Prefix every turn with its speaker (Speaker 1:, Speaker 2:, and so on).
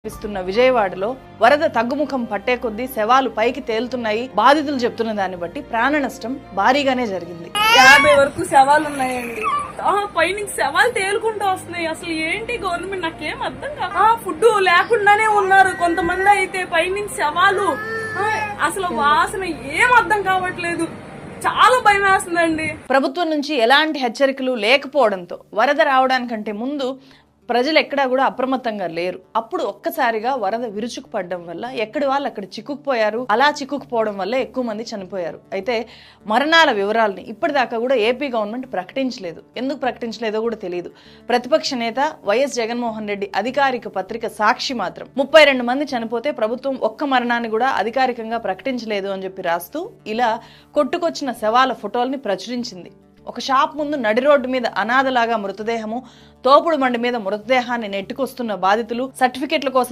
Speaker 1: ఇస్తున్న విజయవాడలో వరద తగ్గుముఖం పట్టే కొద్దీ శవాలు పైకి తేలుతున్నాయి. బాధితులు చెప్తున్న దాన్ని బట్టి ప్రాణ నష్టం భారీగానే జరిగింది.
Speaker 2: 50 వరకు శవాలు ఉన్నాయండి. పైనుంచి శవాలు తేలుకుంటూ వస్తున్నాయి. అసలు ఏంటి గవర్నమెంట్ నాకేం అర్థం కాదు. ఫుడ్ లేకుండానే ఉన్నారు కొంతమంది అయితే. పైనుంచి శవాలు అసలు వాసన ఏం అర్థం కావట్లేదు. చాలా భయం వేస్తుందండి.
Speaker 1: ప్రభుత్వం నుంచి ఎలాంటి హెచ్చరికలు లేకపోవడంతో వరద రావడానికంటే ముందు ప్రజలు ఎక్కడా కూడా అప్రమత్తంగా లేరు. అప్పుడు ఒక్కసారిగా వరద విరుచుకుపడడం వల్ల ఎక్కడి వాళ్ళు అక్కడ చిక్కుకుపోయారు. అలా చిక్కుకుపోవడం వల్ల ఎక్కువ మంది చనిపోయారు. అయితే మరణాల వివరాలని ఇప్పటిదాకా కూడా ఏపీ గవర్నమెంట్ ప్రకటించలేదు. ఎందుకు ప్రకటించలేదో కూడా తెలియదు. ప్రతిపక్ష నేత వైఎస్ జగన్మోహన్ రెడ్డి అధికారిక పత్రిక సాక్షి మాత్రం 32 మంది చనిపోతే ప్రభుత్వం ఒక్క మరణాన్ని కూడా అధికారికంగా ప్రకటించలేదు అని చెప్పి రాస్తూ ఇలా కొట్టుకొచ్చిన శవాల ఫోటోల్ని ప్రచురించింది. ఒక షాప్ ముందు నడి రోడ్డు మీద అనాథలాగా మృతదేహము, తోపుడు బండి మీద మృతదేహాన్ని నెట్టుకొస్తున్న బాధితులు, సర్టిఫికెట్ల కోసం